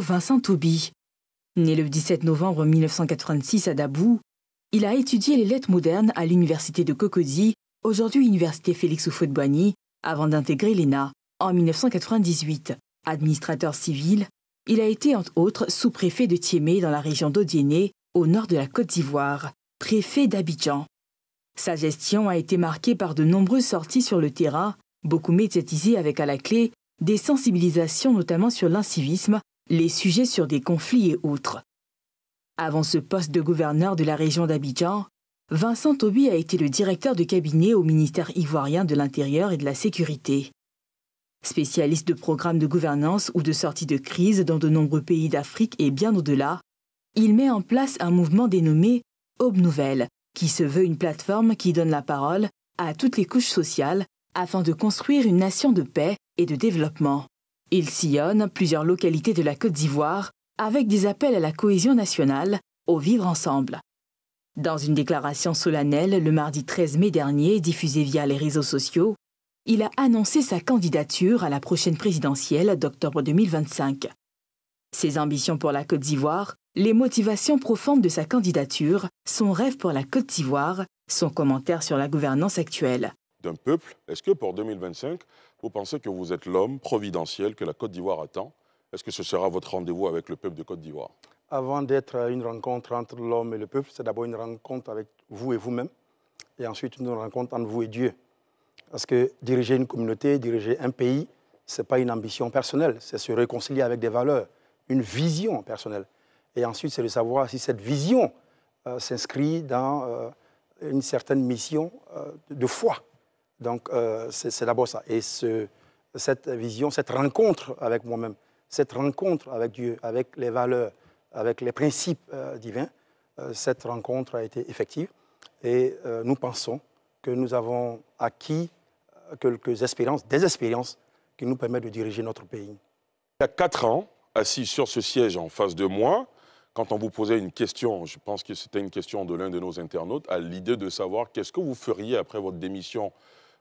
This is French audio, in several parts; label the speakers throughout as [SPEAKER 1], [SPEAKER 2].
[SPEAKER 1] Vincent Toby. Né le 17 novembre 1986 à Dabou, il a étudié les lettres modernes à l'université de Cocody, aujourd'hui université Félix Houphouët-Boigny, avant d'intégrer l'ENA en 1998. Administrateur civil, il a été entre autres sous-préfet de Thiémé dans la région d'Odiéné, au nord de la Côte d'Ivoire, préfet d'Abidjan. Sa gestion a été marquée par de nombreuses sorties sur le terrain, beaucoup médiatisées avec à la clé des sensibilisations notamment sur l'incivisme, les sujets sur des conflits et autres. Avant ce poste de gouverneur de la région d'Abidjan, Vincent Toby a été le directeur de cabinet au ministère ivoirien de l'Intérieur et de la Sécurité. Spécialiste de programmes de gouvernance ou de sortie de crise dans de nombreux pays d'Afrique et bien au-delà, il met en place un mouvement dénommé Aube Nouvelle, qui se veut une plateforme qui donne la parole à toutes les couches sociales afin de construire une nation de paix et de développement. Il sillonne plusieurs localités de la Côte d'Ivoire avec des appels à la cohésion nationale, au vivre ensemble. Dans une déclaration solennelle le mardi 13 mai dernier, diffusée via les réseaux sociaux, il a annoncé sa candidature à la prochaine présidentielle d'octobre 2025. Ses ambitions pour la Côte d'Ivoire, les motivations profondes de sa candidature, son rêve pour la Côte d'Ivoire, son commentaire sur la gouvernance actuelle.
[SPEAKER 2] D'un peuple, est-ce que pour 2025, vous pensez que vous êtes l'homme providentiel que la Côte d'Ivoire attend? Est-ce que ce sera votre rendez-vous avec le peuple de Côte d'Ivoire?
[SPEAKER 3] Avant d'être une rencontre entre l'homme et le peuple, c'est d'abord une rencontre avec vous et vous-même, et ensuite une rencontre entre vous et Dieu. Parce que diriger une communauté, diriger un pays, ce n'est pas une ambition personnelle, c'est se réconcilier avec des valeurs, une vision personnelle. Et ensuite, c'est de savoir si cette vision s'inscrit dans une certaine mission de foi. Donc, c'est d'abord ça. Et cette vision, cette rencontre avec moi-même, cette rencontre avec Dieu, avec les valeurs, avec les principes divins, cette rencontre a été effective. Et nous pensons que nous avons acquis quelques expériences, des expériences qui nous permettent de diriger notre pays.
[SPEAKER 2] Il y a 4 ans, assis sur ce siège en face de moi, quand on vous posait une question, je pense que c'était une question de l'un de nos internautes, à l'idée de savoir qu'est-ce que vous feriez après votre démission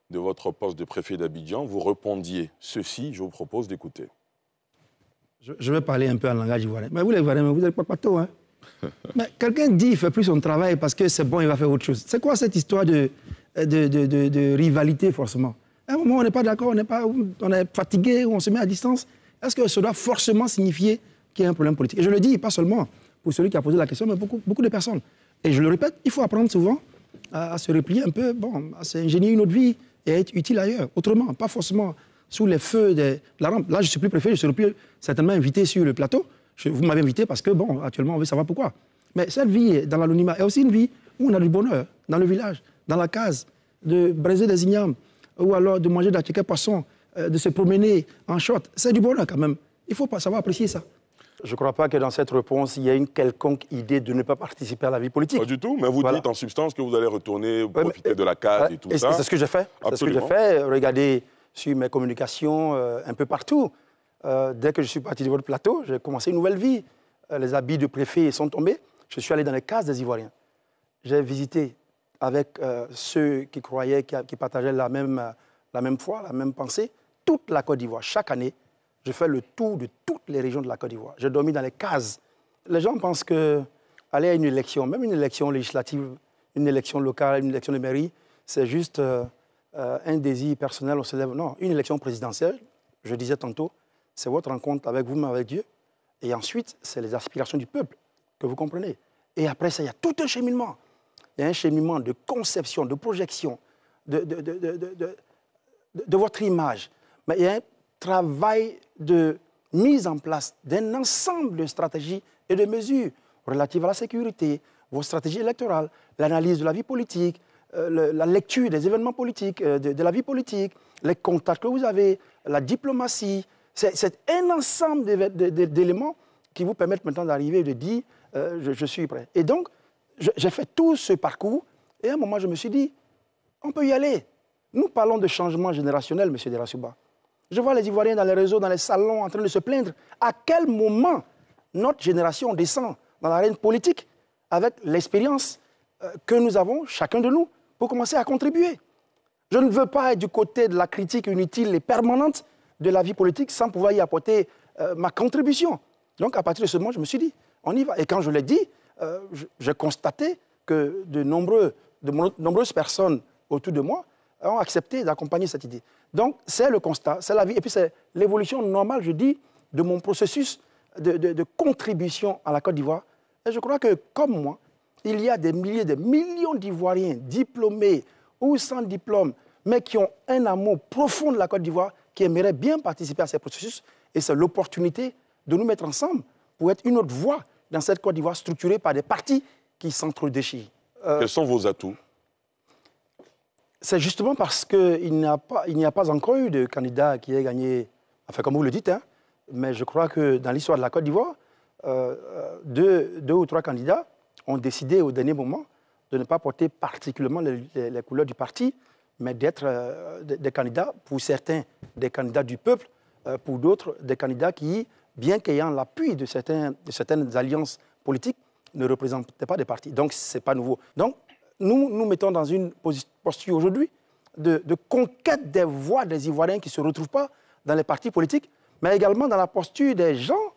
[SPEAKER 2] de votre poste de préfet d'Abidjan, vous répondiez ceci, je vous propose d'écouter.
[SPEAKER 4] Je vais parler un peu en langage ivoirien. Mais vous les Ivoiriens, vous n'êtes pas pato, hein? Mais quelqu'un dit qu'il ne fait plus son travail parce que c'est bon, il va faire autre chose. C'est quoi cette histoire de rivalité, forcément? À un moment, on n'est pas d'accord, on est fatigué, on se met à distance. Est-ce que ça doit forcément signifier qu'il y a un problème politique? Et je le dis, pas seulement pour celui qui a posé la question, mais beaucoup de personnes. Et je le répète, il faut apprendre souvent à se replier un peu, bon, à s'ingénier une autre vie et à être utile ailleurs, autrement, pas forcément sous les feux de la rampe. Là, je ne suis plus préfet, je serai plus certainement invité sur le plateau. Vous m'avez invité parce que, bon, actuellement, on veut savoir pourquoi. Mais cette vie dans l'anonymat est aussi une vie où on a du bonheur, dans le village, dans la case, de braiser des ignames, ou alors de manger d'attiquer poisson, de se promener en short. C'est du bonheur quand même. Il faut savoir apprécier ça.
[SPEAKER 3] Je ne crois pas que dans cette réponse, il y ait une quelconque idée de ne pas participer à la vie politique.
[SPEAKER 2] Pas du tout, mais vous dites en substance que vous allez retourner, profiter de la case et tout ça.
[SPEAKER 3] C'est ce que j'ai fait. C'est ce que j'ai fait. Regardez sur mes communications un peu partout. Dès que je suis parti de votre plateau, j'ai commencé une nouvelle vie. Les habits de préfet sont tombés. Je suis allé dans les cases des Ivoiriens. J'ai visité avec ceux qui croyaient, qui partageaient la même foi, la même pensée, toute la Côte d'Ivoire. Chaque année, je fais le tour de toutes les régions de la Côte d'Ivoire. J'ai dormi dans les cases. Les gens pensent qu'aller à une élection, même une élection législative, une élection locale, une élection de mairie, c'est juste un désir personnel, on se lève. Non, une élection présidentielle, je disais tantôt, c'est votre rencontre avec vous-même, avec Dieu. Et ensuite, c'est les aspirations du peuple que vous comprenez. Et après ça, il y a tout un cheminement. Il y a un cheminement de conception, de projection, de votre image. Mais il y a un travail de mise en place d'un ensemble de stratégies et de mesures relatives à la sécurité, vos stratégies électorales, l'analyse de la vie politique, la lecture des événements politiques, de la vie politique, les contacts que vous avez, la diplomatie. C'est un ensemble d'éléments qui vous permettent maintenant d'arriver et de dire je suis prêt. Et donc, j'ai fait tout ce parcours et à un moment, je me suis dit, on peut y aller. Nous parlons de changement générationnel, M. Derassouba. Je vois les Ivoiriens dans les réseaux, dans les salons, en train de se plaindre. À quel moment notre génération descend dans l'arène politique avec l'expérience que nous avons, chacun de nous, pour commencer à contribuer? Je ne veux pas être du côté de la critique inutile et permanente de la vie politique sans pouvoir y apporter ma contribution. Donc, à partir de ce moment, je me suis dit, on y va. Et quand je l'ai dit, j'ai constaté que de nombreuses personnes autour de moi ont accepté d'accompagner cette idée. Donc, c'est le constat, c'est la vie. Et puis, c'est l'évolution normale, je dis, de mon processus de contribution à la Côte d'Ivoire. Et je crois que, comme moi, il y a des milliers, des millions d'Ivoiriens diplômés ou sans diplôme, mais qui ont un amour profond de la Côte d'Ivoire, qui aimeraient bien participer à ces processus. Et c'est l'opportunité de nous mettre ensemble pour être une autre voix dans cette Côte d'Ivoire structurée par des partis qui s'entre-déchirent.
[SPEAKER 2] Quels sont vos atouts?
[SPEAKER 3] C'est justement parce qu'il n'y a pas encore eu de candidat qui ait gagné, enfin comme vous le dites, hein, mais je crois que dans l'histoire de la Côte d'Ivoire, deux ou trois candidats ont décidé au dernier moment de ne pas porter particulièrement les couleurs du parti, mais d'être des candidats, pour certains, des candidats du peuple, pour d'autres, des candidats qui, bien qu'ayant l'appui de certaines alliances politiques, ne représentaient pas des partis. Donc, ce n'est pas nouveau. Donc, nous mettons dans une posture aujourd'hui de conquête des voix des Ivoiriens qui ne se retrouvent pas dans les partis politiques, mais également dans la posture des gens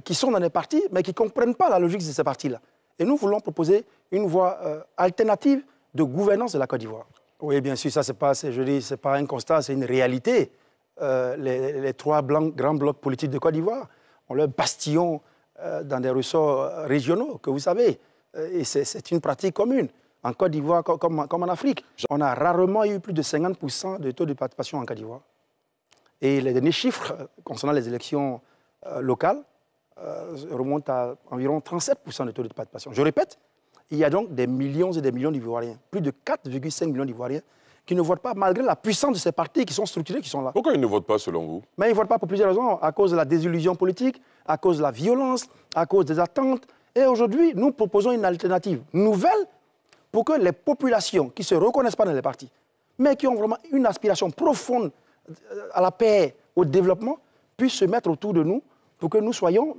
[SPEAKER 3] qui sont dans les partis, mais qui ne comprennent pas la logique de ces partis-là. Et nous voulons proposer une voie alternative de gouvernance de la Côte d'Ivoire. Oui, bien sûr, ça, c'est pas un constat, c'est une réalité. Les trois grands blocs politiques de Côte d'Ivoire ont leur bastion dans des ressorts régionaux, que vous savez. Et c'est une pratique commune. En Côte d'Ivoire, comme en Afrique, on a rarement eu plus de 50% de taux de participation en Côte d'Ivoire. Et les derniers chiffres concernant les élections locales remontent à environ 37% de taux de participation. Je répète, il y a donc des millions et des millions d'Ivoiriens, plus de 4,5 millions d'Ivoiriens, qui ne votent pas malgré la puissance de ces partis qui sont structurés, qui sont là.
[SPEAKER 2] Pourquoi ils ne votent pas selon vous?
[SPEAKER 3] Mais ils ne votent pas pour plusieurs raisons, à cause de la désillusion politique, à cause de la violence, à cause des attentes. Et aujourd'hui, nous proposons une alternative nouvelle pour que les populations qui ne se reconnaissent pas dans les partis, mais qui ont vraiment une aspiration profonde à la paix, au développement, puissent se mettre autour de nous pour que nous soyons,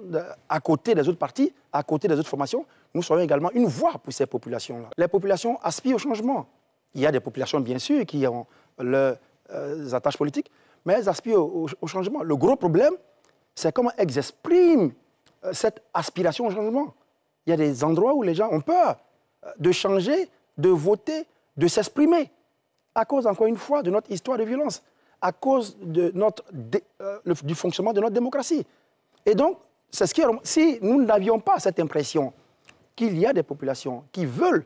[SPEAKER 3] à côté des autres partis, à côté des autres formations, nous soyons également une voix pour ces populations-là. Les populations aspirent au changement. Il y a des populations, bien sûr, qui ont leurs attaches politiques, mais elles aspirent au changement. Le gros problème, c'est comment elles expriment cette aspiration au changement. Il y a des endroits où les gens ont peur de changer, de voter, de s'exprimer, à cause, encore une fois, de notre histoire de violence, à cause de du fonctionnement de notre démocratie. Et donc, c'est ce qui, si nous n'avions pas cette impression qu'il y a des populations qui veulent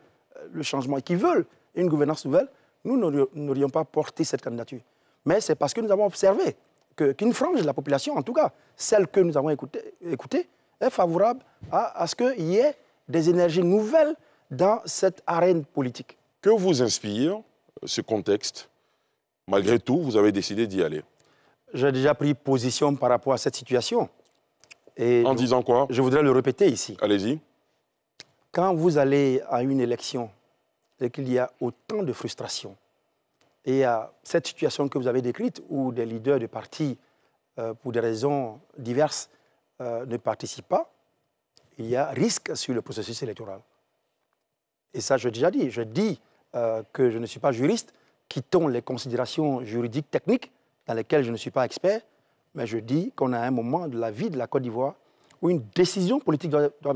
[SPEAKER 3] le changement et qui veulent une gouvernance nouvelle, nous n'aurions pas porté cette candidature. Mais c'est parce que nous avons observé qu'une frange de la population, en tout cas celle que nous avons écoutée, est favorable à ce qu'il y ait des énergies nouvelles dans cette arène politique.
[SPEAKER 2] Que vous inspire ce contexte? Malgré tout, vous avez décidé d'y aller.
[SPEAKER 3] J'ai déjà pris position par rapport à cette situation. Et
[SPEAKER 2] en disant quoi?
[SPEAKER 3] Je voudrais le répéter ici.
[SPEAKER 2] Allez-y.
[SPEAKER 3] Quand vous allez à une élection et qu'il y a autant de frustration, et à cette situation que vous avez décrite, où des leaders de partis, pour des raisons diverses, ne participent pas, il y a risque sur le processus électoral. Et ça, je l'ai déjà dit. Je dis que je ne suis pas juriste, quittons les considérations juridiques techniques dans lesquelles je ne suis pas expert, mais je dis qu'on a un moment de la vie de la Côte d'Ivoire où une décision politique doit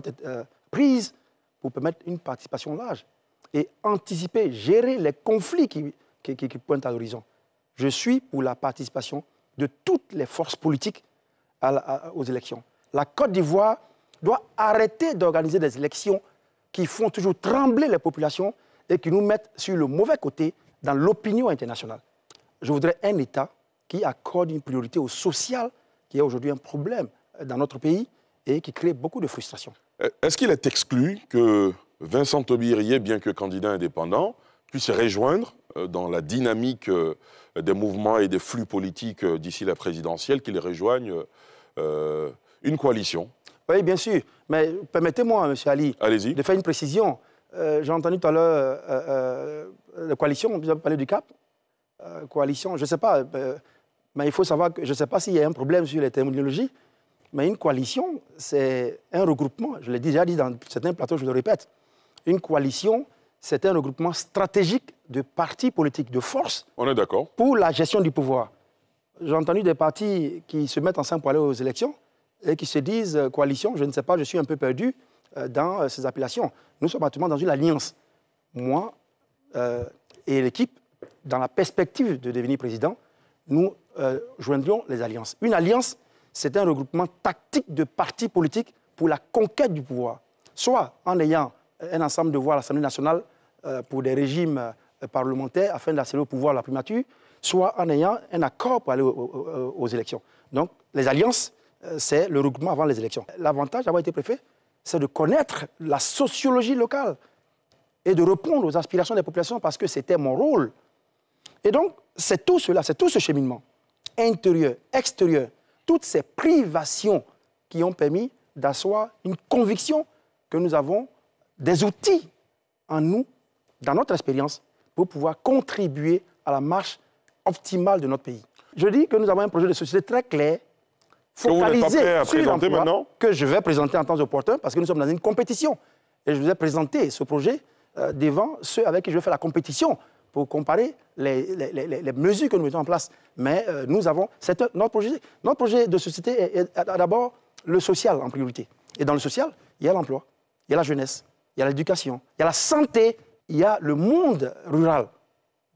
[SPEAKER 3] être prise pour permettre une participation large et anticiper, gérer les conflits qui pointent à l'horizon. Je suis pour la participation de toutes les forces politiques aux élections. La Côte d'Ivoire doit arrêter d'organiser des élections qui font toujours trembler les populations et qui nous mettent sur le mauvais côté dans l'opinion internationale. Je voudrais un État qui accorde une priorité au social, qui est aujourd'hui un problème dans notre pays et qui crée beaucoup de frustration.
[SPEAKER 2] Est-ce qu'il est exclu que Vincent Aubirier, bien que candidat indépendant, puisse se rejoindre dans la dynamique des mouvements et des flux politiques d'ici la présidentielle, qu'il rejoigne une coalition?
[SPEAKER 3] Oui, bien sûr. Mais permettez-moi, M. Ali,
[SPEAKER 2] de
[SPEAKER 3] faire une précision. J'ai entendu tout à l'heure la coalition, vous avez parlé du CAP. Coalition, je ne sais pas, mais il faut savoir que je ne sais pas s'il y a un problème sur les terminologies, mais une coalition, c'est un regroupement. Je l'ai déjà dit dans certains plateaux, je le répète. Une coalition, c'est un regroupement stratégique de partis politiques, de forces.
[SPEAKER 2] On est d'accord.
[SPEAKER 3] Pour la gestion du pouvoir. J'ai entendu des partis qui se mettent ensemble pour aller aux élections et qui se disent coalition, je ne sais pas, je suis un peu perdu dans ces appellations. Nous sommes actuellement dans une alliance. Moi et l'équipe, dans la perspective de devenir président, nous joindrions les alliances. Une alliance, c'est un regroupement tactique de partis politiques pour la conquête du pouvoir. Soit en ayant un ensemble de voix à l'Assemblée nationale pour des régimes parlementaires afin d'accéder au pouvoir à la primature, soit en ayant un accord pour aller aux élections. Donc, les alliances, c'est le regroupement avant les élections. L'avantage d'avoir été préfet, c'est de connaître la sociologie locale et de répondre aux aspirations des populations parce que c'était mon rôle. Et donc, c'est tout cela, c'est tout ce cheminement, intérieur, extérieur, toutes ces privations qui ont permis d'asseoir une conviction que nous avons des outils en nous, dans notre expérience, pour pouvoir contribuer à la marche optimale de notre pays. Je dis que nous avons un projet de société très clair, focalisé sur l'emploi, que je vais présenter en temps opportun, parce que nous sommes dans une compétition. Et je vous ai présenté ce projet devant ceux avec qui je vais faire la compétition pour comparer les mesures que nous mettons en place. Mais nous avons... Notre projet de société est d'abord le social en priorité. Et dans le social, il y a l'emploi, il y a la jeunesse, il y a l'éducation, il y a la santé, il y a le monde rural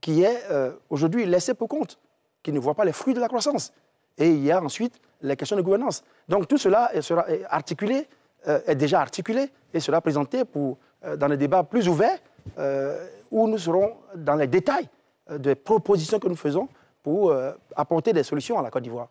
[SPEAKER 3] qui est aujourd'hui laissé pour compte, qui ne voit pas les fruits de la croissance. Et il y a ensuite les questions de gouvernance. Donc tout cela sera articulé, est déjà articulé et sera présenté dans des débats plus ouverts où nous serons dans les détails des propositions que nous faisons pour apporter des solutions à la Côte d'Ivoire.